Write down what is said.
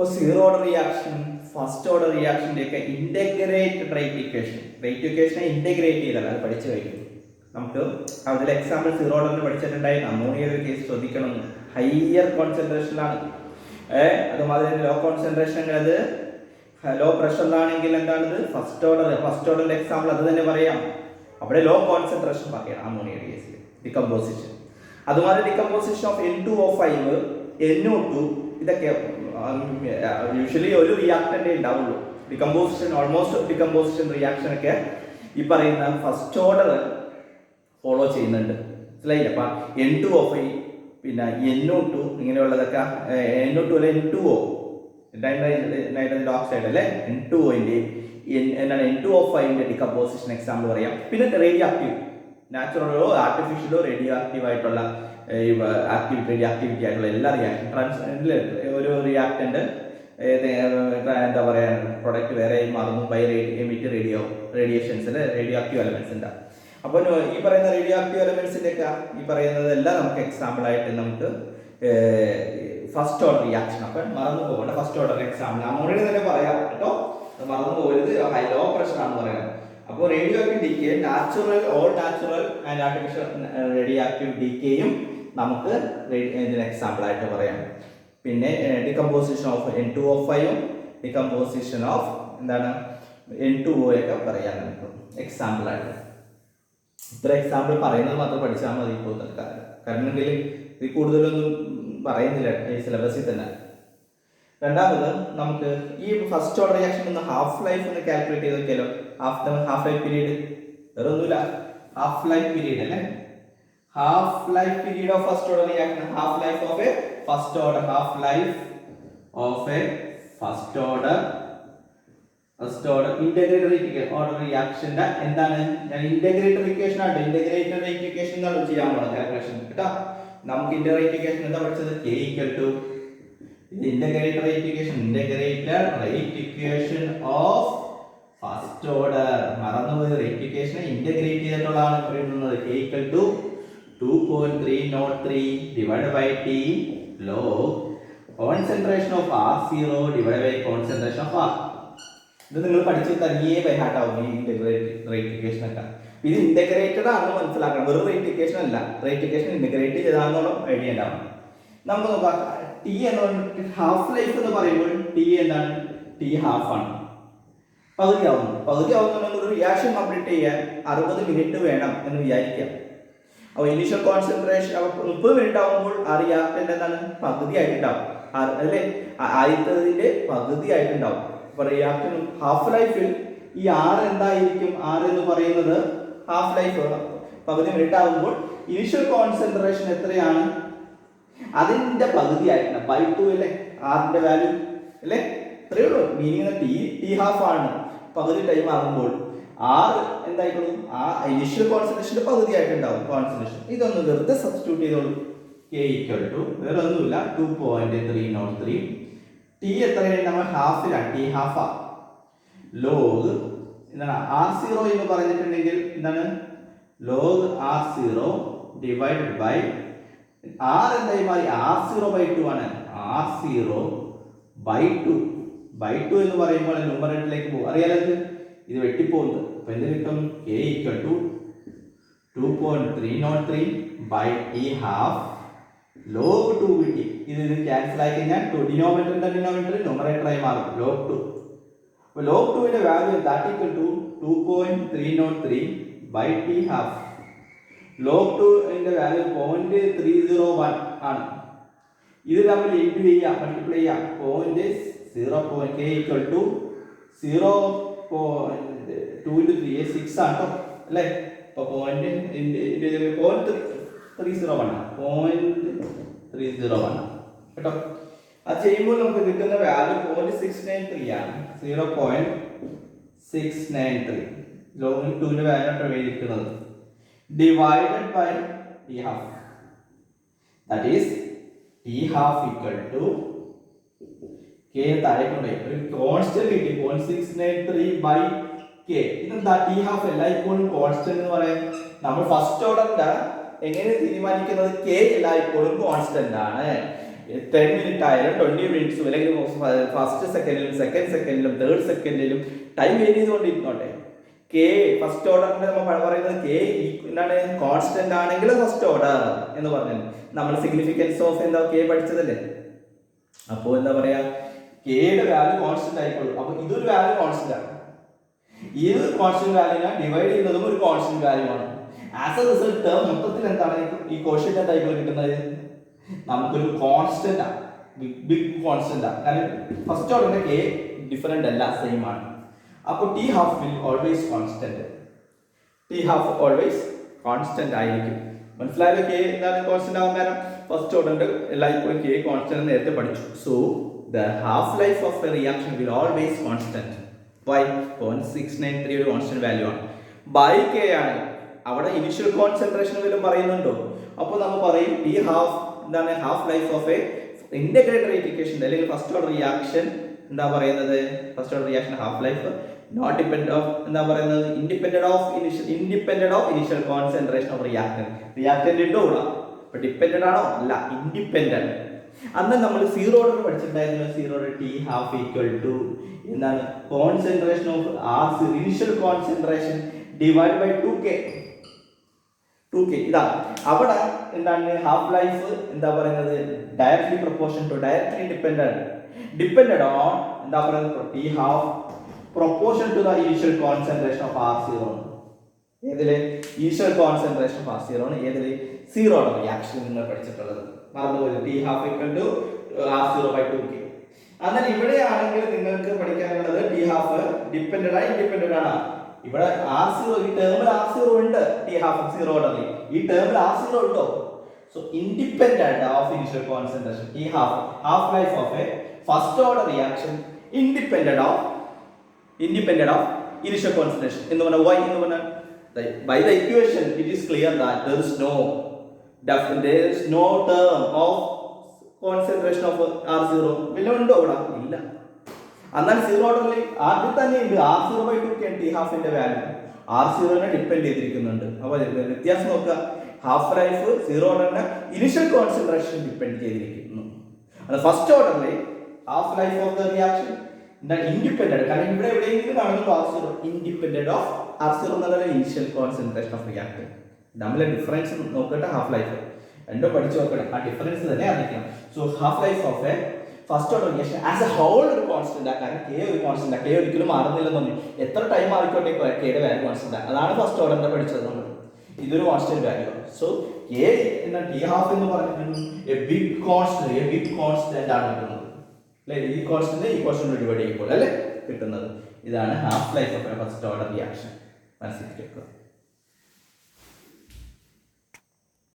ഇപ്പോൾ zero order reaction, first order റിയാക്ഷൻ്റെയൊക്കെ integrated rate ഇക്വേഷനെ ഇൻ്റഗ്രേറ്റ് ചെയ്താൽ അത് പഠിച്ചു കഴിഞ്ഞു. നമുക്ക് അതിൽ എക്സാമ്പിൾ സീറോ ഓർഡറിന് പഠിച്ചിട്ടുണ്ടായിരുന്നു. അമോണിയയുടെ കേസ് ശ്രദ്ധിക്കണം, ഹയർ കോൺസെൻട്രേഷനിലാണ്. അതുമാതിരി ലോ കോൺസെൻട്രേഷൻ, അത് ലോ പ്രഷറിലാണെങ്കിൽ എന്താണിത് ഫസ്റ്റ് ഓർഡറിന്റെ എക്സാമ്പിൾ അത് തന്നെ പറയാം. അവിടെ ലോ കോൺസെൻട്രേഷൻ പറയണം അമോണിയയുടെ കേസിൽ. ഡികമ്പോസിഷൻ, അതുമാതിരി ഡികമ്പോസിഷൻ ഓഫ് N2O5, NO2, ഇതൊക്കെ യൂഷ്വലി ഒരു റിയാക്ടൻ്റേ ഉണ്ടാവുള്ളൂ. ഓൾമോസ്റ്റ് ഡികമ്പോസിഷൻ റിയാക്ഷൻ ഒക്കെ ഈ പറയുന്ന ഫസ്റ്റ് ഓർഡർ ഫോളോ ചെയ്യുന്നുണ്ട്. മനസ്സിലായില്ല? അപ്പം N2O5 പിന്നെ NO2 ഇങ്ങനെയുള്ളതൊക്കെ, NO2 അല്ലെ N2O നൈട്രജൻ ഓക്സൈഡ് അല്ലെ N2O എന്താണ് N2O5 ഡികമ്പോസിഷൻ എക്സാമ്പിൾ പറയാം. പിന്നെ റേഡിയോ ആക്റ്റീവ്, നാച്ചുറലോ ആർട്ടിഫിഷ്യലോ റേഡിയോ ആക്റ്റീവ് ആയിട്ടുള്ള റേഡിയോ ആക്ടിവിറ്റി ആയിട്ടുള്ള എല്ലാ ഒരു റിയാക്ടൻ്റ് എന്താ പറയുക പ്രൊഡക്റ്റ് വേറെ മാറുന്നു ബൈ എമിറ്റ് റേഡിയേഷൻസിൽ റേഡിയോ ആക്റ്റീവ് എലമെന്റ്സ് ഉണ്ടാവും. അപ്പോൾ ഈ പറയുന്ന റേഡിയോ ആക്റ്റീവ് എലമെന്റ്സിന്റെ ഒക്കെ ഈ പറയുന്നതെല്ലാം നമുക്ക് എക്സാമ്പിൾ ആയിട്ട് നമുക്ക് ഫസ്റ്റ് ഓർഡർ റിയാക്ഷൻ. അപ്പം മറന്നു പോകേണ്ട ഫസ്റ്റ് ഓർഡർ എക്സാമ്പിൾ അമോണിയ തന്നെ പറയാം കേട്ടോ, മറന്നു പോകരുത്. ഹൈ ലോ പ്രഷർ ആണെന്ന് പറയാം. അപ്പോൾ radio active decay all natural and artificial radio active ഡിക്കേയും നമുക്ക് ഇതിന് എക്സാമ്പിൾ ആയിട്ട് പറയാം. പിന്നെ decomposition of N2O5, decomposition of എന്താണ് N2O ഒക്കെ പറയാൻ നമുക്ക് എക്സാമ്പിൾ ആയിട്ട്. ഇത്ര എക്സാമ്പിൾ പറയുന്നത് മാത്രം പഠിച്ചാൽ മതി ഇപ്പോൾ തൽക്കാലം. കാരണം ഇത് കൂടുതലൊന്നും പറയുന്നില്ല ഈ സിലബസിൽ തന്നെ. രണ്ടാമത് നമുക്ക് ഈ ഫസ്റ്റ് ഓർഡർ റിയാക്ഷൻ ഒന്ന് ഹാഫ് ലൈഫ് ഒന്ന് കാൽക്കുലേറ്റ് ചെയ്ത് നോക്കിയാലോ. ഹാഫ് ലൈഫ് പീരീഡ് വേറെ ഒന്നുമില്ല, ഹാഫ് ലൈഫ് പീരീഡ് അല്ലേ. Half life period of first order reaction, half life of a first order, half life of a first order integrated order റിയാക്ഷന്റെ എന്താണ്, ഞാൻ ഇന്റഗ്രേറ്റഡ് ഇക്വേഷൻ ആണ്, ഇന്റഗ്രേറ്റഡ് റേറ്റ് ഇക്വേഷൻ എന്നാണ് ചെയ്യാൻ പോകുന്നത് കാൽക്കുലേഷൻ കേട്ടോ. നമുക്ക് ഇന്റഗ്രേറ്റഡ് ഇക്വേഷൻ എന്താ പഠിച്ചത്? K equal to integrated rate equation of first order. മറന്നുപോയത് റേറ്റ് ഇക്വേഷനെ ഇന്റഗ്രേറ്റ് ചെയ്തിട്ടുള്ളതാണ് എഴുതുന്നത്. K equal to 2.303 divided by T log concentration of R0 divided by concentration of R. ഇത് നിങ്ങൾ പഠിച്ച് തനിയെ ബൈഹാർട്ടാവും ഈ ഇന്റഗ്രേറ്റഡ് റേറ്റ് ഇക്വേഷൻ ഒക്കെ. ഇത് ഇന്റഗ്രേറ്റഡ് ആണെന്ന് മനസ്സിലാക്കണം, വെറും റേറ്റ് ഇക്വേഷൻ അല്ല. റേറ്റ് ഇക്വേഷൻ ഇന്റഗ്രേറ്റ് ചെയ്താണെന്നുള്ള ഐഡിയ ഉണ്ടാവണം. നമുക്ക് നോക്കാം, ടി എന്ന് പറഞ്ഞിട്ട് ഹാഫ് ലൈഫ് എന്ന് പറയുമ്പോൾ ടി എന്താണ്? ടി ഹാഫ് ആണ്, പകുതി ആവുന്നുണ്ടെങ്കിൽ ഒരു റിയാക്ഷൻ കംപ്ലീറ്റ് ചെയ്യാൻ 60 മിനിറ്റ് വേണം എന്ന് വിചാരിക്കാം. അപ്പോൾ ഇനീഷ്യൽ കോൺസെൻട്രേഷൻ 30 മിനിറ്റ് ആകുമ്പോൾ ആ റിയാക്ടന്റ് എന്താണ്? പകുതി ആയിട്ടുണ്ടാവും അല്ലേ, ആദ്യത്തതിന്റെ പകുതി ആയിട്ടുണ്ടാവും. അപ്പോൾ റിയാക്ടൻ ഹാഫ് ലൈഫിൽ ഈ ആറ് എന്തായിരിക്കും? ആറ് എന്ന് പറയുന്നത് ഹാഫ് ലൈഫ് 10 മിനിറ്റ് ആകുമ്പോൾ ഇനീഷ്യൽ കോൺസെൻട്രേഷൻ എത്രയാണ്? അതിന്റെ പകുതി ആയിട്ടുണ്ട്, ബൈ 2 അല്ലേ ആറിന്റെ വാല്യൂ അല്ലേ, ഇത്രയേ ഉള്ളൂ. മീനിങ് ടി ഹാഫ് ആണ്. പകുതി ടൈം ആകുമ്പോൾ ആറ് എന്തായിക്കോളും? ആ ഇനീഷ്യൽ കോൺസെൻട്രേഷന്റെ പകുതി ആയിട്ടുണ്ടാവും കോൺസെൻട്രേഷൻ. ഇതൊന്ന് വെറുതെ സബ്സ്റ്റിറ്റ്യൂട്ട് ചെയ്തോളൂ. K equal to വേറെ ഒന്നുമില്ല 2.303. ടി എത്രയാണ്? നമ്മൾ ഹാഫിലാണ്, ടി ഹാഫാ. ലോഗ് എന്താണ്? R0 എന്ന് പറഞ്ഞിട്ടുണ്ടെങ്കിൽ എന്താണ്? Log R0 divided by R എന്തായി മാറി? R0/2 ആണ്. R0/2 എന്ന് പറയുമ്പോൾ ന്യൂമറേറ്ററിലേക്ക് പോകും. അറിയാലോ ഇത് വെട്ടിപ്പോകുന്നത്. അപ്പൊ എന്ത് കിട്ടും? K equal to 2.303 by T half log 2 കിട്ടി. ഇത് ക്യാൻസൽ ആയി കഴിഞ്ഞാൽ ഡിനോമിനേറ്റർ ന്യൂമറേറ്റർ ആയി മാറും, log 2. അപ്പോൾ log 2 ന്റെ value that equal to 2.303 by T half. log 2 ന്റെ വാല്യൂ 0.301 ആണ്. ഇത് നമ്മൾ ഇൻടു ചെയ്യാം, മൾട്ടിപ്ലൈ ചെയ്യാം. 0.0 K equal to 0.2 into 3 6 ആണ് കേട്ടോ അല്ലേ. അപ്പോൾ 0.301 കേട്ടോ. അത് ചെയ്യുമ്പോൾ നമുക്ക് കിട്ടുന്ന വാല്യൂ 0.693 ആണ്. 0.693 ലോഗ് 2 ന്റെ വാല്യൂ ആണ് എഴുതിയിരിക്കുന്നത്. Divided by T half, that is T half equal to K താഴെ കൊണ്ടുപോയി ഒരു കോൺസ്റ്റന്റ് കിട്ടി 0.693 by K. ഇതെന്താ? T half എല്ലായ്പ്പോഴും കോൺസ്റ്റന്റ് എന്ന് പറയാം. നമ്മൾ ഫസ്റ്റ് ഓർഡറിന്റെ എങ്ങനെ തീരുമാനിക്കുന്നത്? K എല്ലായ്പ്പോഴും കോൺസ്റ്റന്റ് ആണ്. 10 മിനിറ്റ് ആയാലും 20 മിനിറ്റ്സും അല്ലെങ്കിൽ ഫസ്റ്റ് സെക്കൻഡിലും സെക്കൻഡ് സെക്കൻഡിലും തേർഡ് സെക്കൻഡിലും ടൈം വേരി ചെയ്തുകൊണ്ടിരിക്കോട്ടെ. കെ ഫസ്റ്റ് ഓർഡറിന്റെ നമ്മൾ പറയുന്നത് കെ എന്താണ് കോൺസ്റ്റന്റ് ആണെങ്കിൽ ഫസ്റ്റ് ഓർഡർ എന്ന് പറഞ്ഞത് നമ്മൾ സിഗ്നിഫിക്കൻസ് ഓഫ് എന്താ കെ പഠിച്ചതല്ലേ. അപ്പോൾ എന്താ പറയാ കെയുടെ വാല്യൂ കോൺസ്റ്റന്റ് ആയിക്കോളും. അപ്പൊ ഇതൊരു വാല്യൂ കോൺസ്റ്റന്റ് ആണ്. ഈ കോൺസ്റ്റന്റ് വാല്യൂനെ ഡിവൈഡ് ചെയ്യുന്നതും ഒരു കോൺസ്റ്റന്റ് വാല്യൂ ആണ്. ആസ് എ റിസൾട്ട് മൊത്തത്തിൽ എന്താണ് ഈ കോഷ്യന്റ് എന്തായിക്കോളും കിട്ടുന്നത് നമുക്കൊരു കോൺസ്റ്റന്റ് ആണ്, ബിഗ് കോൺസ്റ്റന്റ് ആണ്. കാരണം ഫസ്റ്റ് ഓർഡറിന്റെ കെ ഡിഫറെന്റ് അല്ല, സെയിം ആണ്. അപ്പോൾ T half will always constant. T half always constant ആയിരിക്കും. മനസ്സിലായാലും കെ എന്താണ് കോൺസ്റ്റന്റ് ആവാൻ കാരണം ഫസ്റ്റ് ഓർഡറിന്റെ എല്ലായ്പ്പോഴും കെ കോൺസ്റ്റന്റ് നേരത്തെ പഠിച്ചു. So the half life of a reaction will always constant. By 0.693 ഒരു കോൺസ്റ്റന്റ് വാല്യൂ ആണ്. ബൈ കെ ആണ്. അവിടെ ഇനിഷ്യൽ കോൺസെൻട്രേഷൻ വല്ലതും പറയുന്നുണ്ടോ? അപ്പോൾ നമ്മൾ പറയും ടി ഹാഫ് എന്താണ് half life of a integrated rate equation അല്ലെങ്കിൽ ഫസ്റ്റ് ഓർഡർ റിയാക്ഷൻ എന്താ പറയുന്നത് first order reaction half life not depend of എന്താ പറയുന്നത് independent of initial concentration of reactant ഉണ്ടോ ഇവിടെ? അപ്പൊ ഡിപെൻഡന്റ് ആണോ? അല്ല, ഇൻഡിപെൻഡന്റ്. അന്ന് നമ്മൾ സീറോ ഓർഡർ പഠിച്ചിട്ടുണ്ടായിരുന്നു. Zero order T half equal to എന്താണ് concentration of R initial concentration divide by 2k. ഇതാ അവിടെ എന്താണ് ഹാഫ് ലൈഫ് എന്താ പറയുന്നത് directly proportion to directly depended on എന്താ പറയുന്നത് T half proportion to the initial concentration of R0. ഏതില് initial concentration of R0 ആണ്. ഏതില് സീറോ ഓർഡർ റിയാക്ഷൻ നിങ്ങൾ പഠിച്ചിട്ടുള്ളത് മറന്നുപോയി. T half equal to R0 by 2k. എന്നാൽ ഇവിടെയാണെങ്കിൽ നിങ്ങൾക്ക് പഠിക്കാനുള്ളത് ടി ഹാഫ് ഡിപെൻഡഡ് ആണ് ഇൻഡിപെൻഡന്റ് ആണ്. ഇവിടെ R0 ഈ ടേമിൽ R0 ഉണ്ട്. ടി ഹാഫ് സീറോ ഓർഡറിൽ ഈ ടേമിൽ R0 ഉണ്ടോ? So independent of initial concentration ഈ half life of a first order reaction independent of initial concentration. In the why in the by the equation it is clear that there is no term of concentration of R0. വല്ലതും ഉണ്ടോ ഇവിടെ? ഇല്ല. എന്നാൽ zero ഓർഡറിൽ ആദ്യം തന്നെ ഉണ്ട് R0 by 2k T ഹാഫിന്റെ വാല്യൂ R0നെ ഡിപ്പെൻഡ് ചെയ്തിരിക്കുന്നുണ്ട്. അപ്പോൾ വ്യത്യാസം നോക്കുക. ഹാഫ് ലൈഫ് സീറോ ഓർഡറിന് ഇനിഷ്യൽ കോൺസെൻട്രേഷൻ ഡിപ്പെൻഡ് ചെയ്തിരിക്കുന്നു. അത് ഫസ്റ്റ് ഓർഡറിൽ half life of the reaction independent. കാരണം ഇവിടെ എവിടെയെങ്കിലും കാണുന്നുണ്ടോ R0 ഇൻഡിപെൻഡന്റ് ഓഫ് R0 എന്നുള്ള ഇനിഷ്യൽ കോൺസെൻട്രേഷൻ ഓഫ് റിയാക്ടർ. നമ്മളെ ഡിഫറൻസ് നോക്കട്ടെ. ഹാഫ് ലൈഫ് രണ്ടും പഠിച്ചു നോക്കണം. ആ ഡിഫറൻസ് തന്നെ അറിയിക്കണം. So half life of a first order reaction as a whole ഒരു കോൺസ്റ്റന്റ്. കാരണം കെ ഒരു കോൺസ്റ്റന്റ്, കെ ഒരിക്കലും മാറുന്നില്ലെന്നു. എത്ര ടൈം മാറിക്കോട്ടെ കെയുടെ വാല്യൂ കോൺസ്റ്റന്റ്. അതാണ് ഫസ്റ്റ് ഓർഡറിന്റെ പഠിച്ചത് നമ്മൾ. ഇതൊരു കോൺസ്റ്റന്റ് വാല്യൂ. സോ കെ എന്ന ടി ഹാഫ് എന്ന് പറഞ്ഞിട്ടുണ്ട് എ ബിഗ് കോൺസ്റ്റന്റ് ആണ് കിട്ടുന്നത്. ഈ കോൺസ്റ്റന്റ് ഡിവൈഡ് ചെയ്യുമ്പോൾ അല്ലേ കിട്ടുന്നത്. ഇതാണ് half life of a first order reaction. മനസ്സിലാക്കി വെക്കുക.